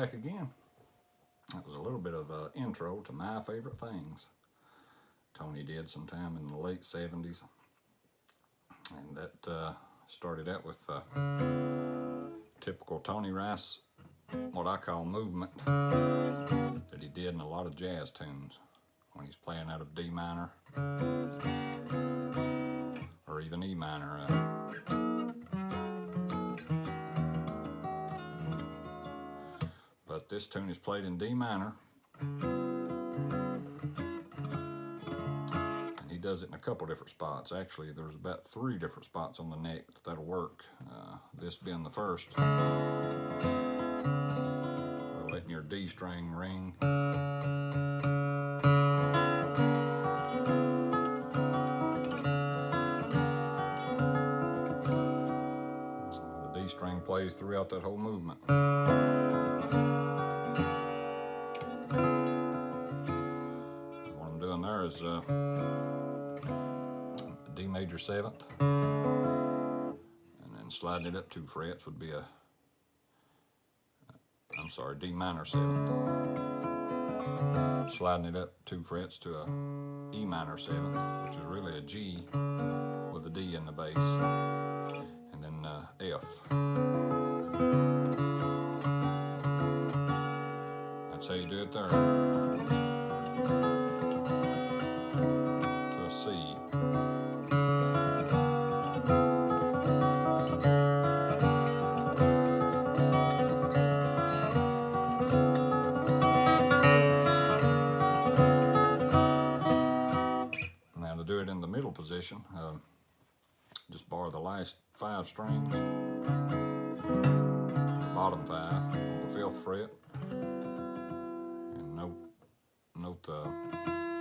back again. That was a little bit of an intro to my favorite things Tony did sometime in the late 70s. And that started out with typical Tony Rice, what I call movement, that he did in a lot of jazz tunes when he's playing out of D minor or even E minor. But this tune is played in D minor, and he does it in a couple different spots. Actually, there's about 3 different spots on the neck that'll work. This being the first. Letting your D string ring. The D string plays throughout that whole movement. What I'm doing there is D major 7th, and then sliding it up 2 frets would be D minor 7th. Sliding it up 2 frets to a E minor 7th, which is really a G with a D in the bass, and then F. That's how you do it there. To a C. Do it in the middle position. Just bar the last 5 strings, bottom 5 on the 5th fret, and note the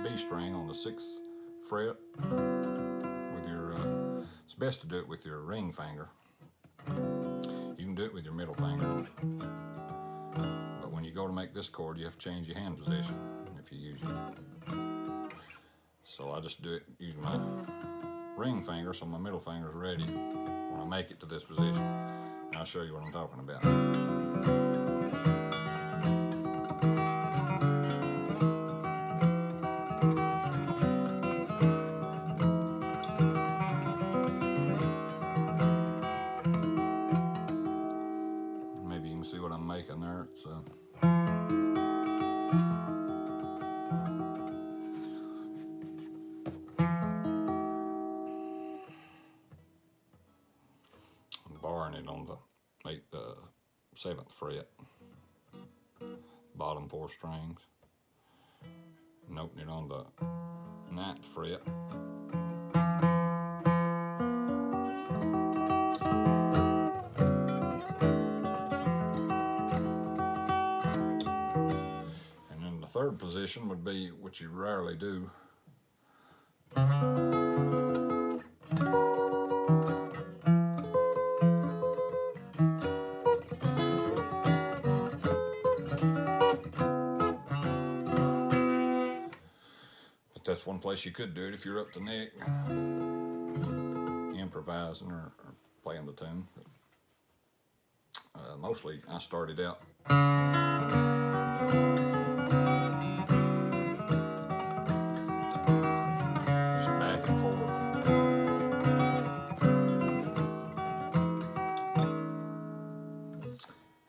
B string on the 6th fret with your. It's best to do it with your ring finger. You can do it with your middle finger, but when you go to make this chord, you have to change your hand position if you use it. So I just do it using my ring finger, so my middle finger is ready when I make it to this position. And I'll show you what I'm talking about. Maybe you can see what I'm making there. It's barring it on the 7th fret, bottom 4 strings, noting it on the 9th fret, and then the 3rd position would be, which you rarely do, that's one place you could do it if you're up the neck, improvising or playing the tune. Mostly I started out just back and forth.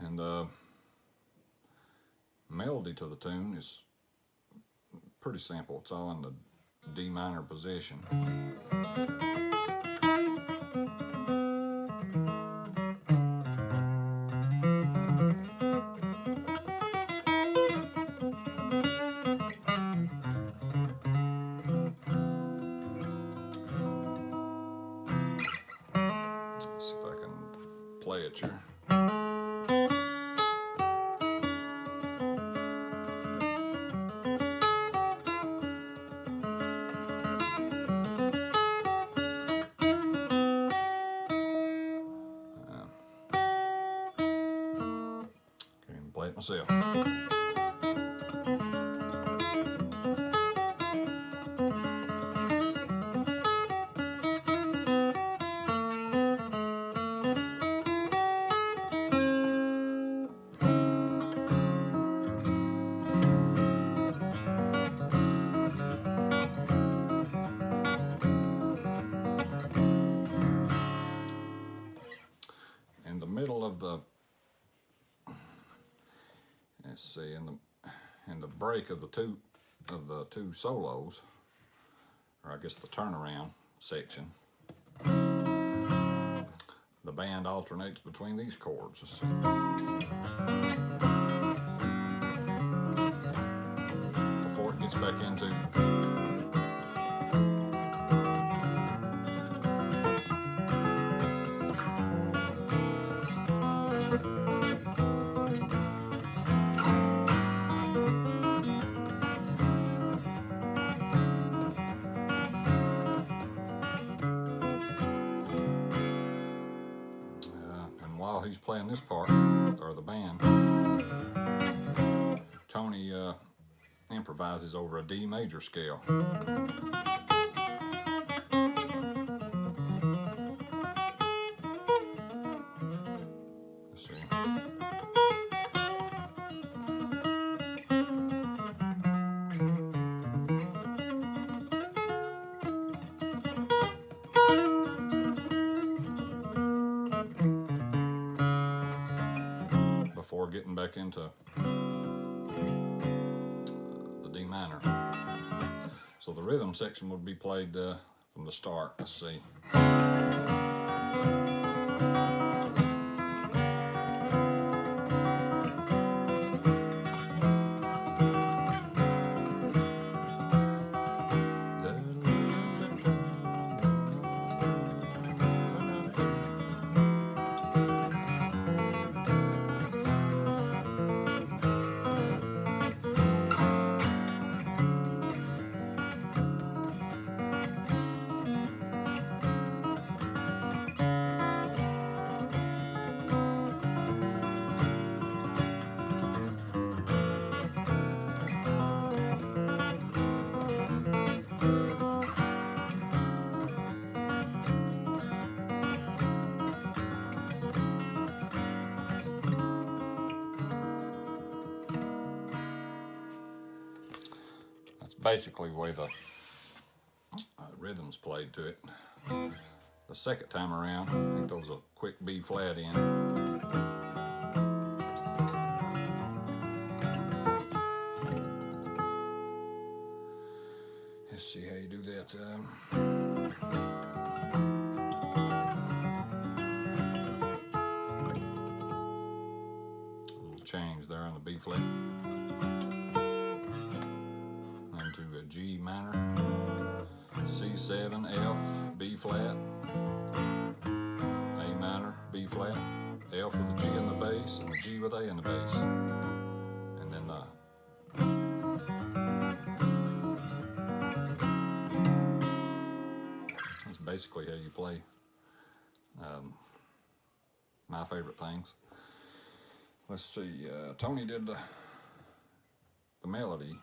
And the melody to the tune is pretty simple. It's all in the D minor position. Let's see if I can play it here. Play it myself. of the, let's see, in the break of the two solos, or I guess the turnaround section, the band alternates between these chords. Let's see. Before it gets back into while he's playing this part, or the band, Tony improvises over a D major scale. Let's see. Before getting back into the D minor. So the rhythm section would be played from the start. Let's see. Basically the way the rhythm's played to it. The second time around, he throws a quick B flat in. Let's see how you do that. A little change there on the B flat. To a G minor, C7, F, B flat, A minor, B flat, F with a G in the bass, and a G with A in the bass. And then that's basically how you play my favorite things. Let's see, Tony did the melody.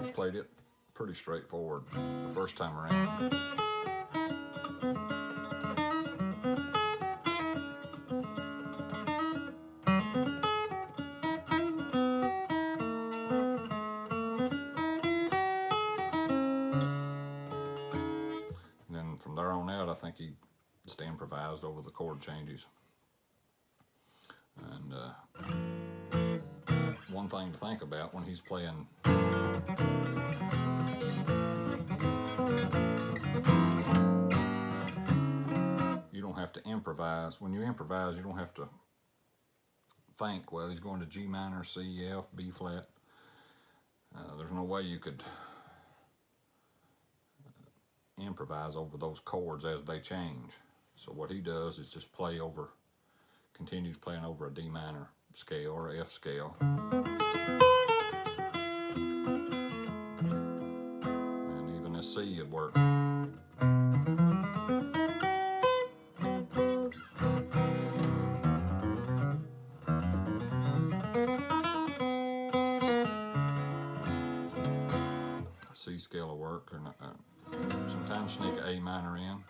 He played it pretty straightforward the first time around. And then from there on out, I think he just improvised over the chord changes. And one thing to think about when he's playing you don't have to improvise. When you improvise, you don't have to think, well, he's going to G minor, C, F, B flat. There's no way you could improvise over those chords as they change. So what he does is just continues playing over a D minor scale or F scale. And even a C would work. C scale will work, or not, sometimes sneak an A minor in.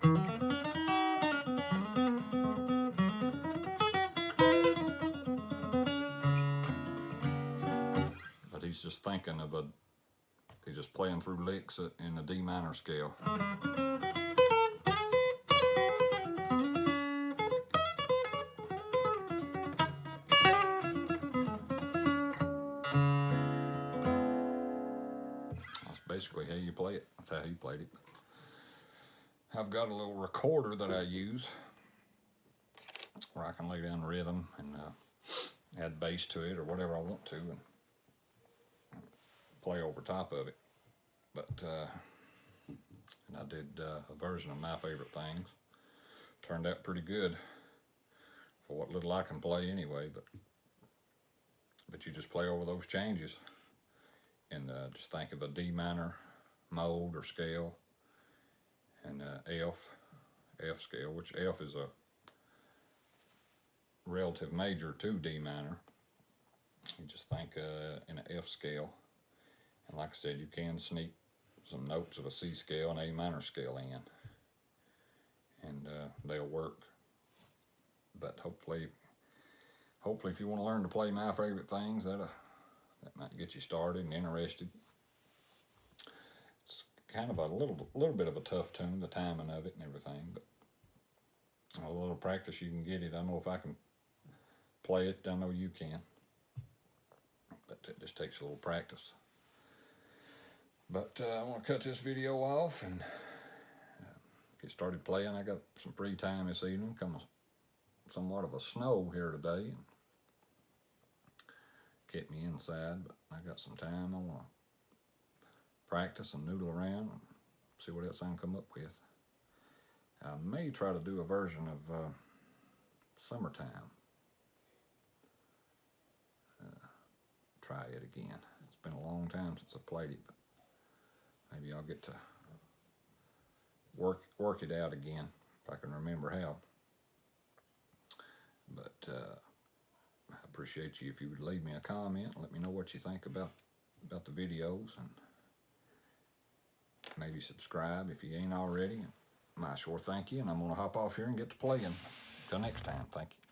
He's just thinking of he's just playing through licks in the D minor scale. you play it. That's how he played it. I've got a little recorder that I use where I can lay down rhythm and add bass to it or whatever I want to and play over top of it. But and I did a version of My Favorite Things. Turned out pretty good for what little I can play anyway. But you just play over those changes and just think of a D minor mode or scale and F scale, which F is a relative major to D minor. You just think in an F scale, and like I said, you can sneak some notes of a C scale and A minor scale in, and they'll work. But hopefully if you want to learn to play My Favorite Things, that might get you started and interested. It's kind of a little bit of a tough tune, the timing of it and everything, but a little practice you can get it. I know if I can play it, I know you can, but it just takes a little practice. But I want to cut this video off and get started playing. I got some free time this evening, somewhat of a snow here today, and kept me inside, but I got some time. I want to practice and noodle around and see what else I can come up with. I may try to do a version of Summertime. Try it again. It's been a long time since I played it, but maybe I'll get to work it out again if I can remember how. But I appreciate you if you would leave me a comment. Let me know what you think about the videos, and maybe subscribe if you ain't already. I sure thank you, and I'm going to hop off here and get to playing. Till next time, thank you.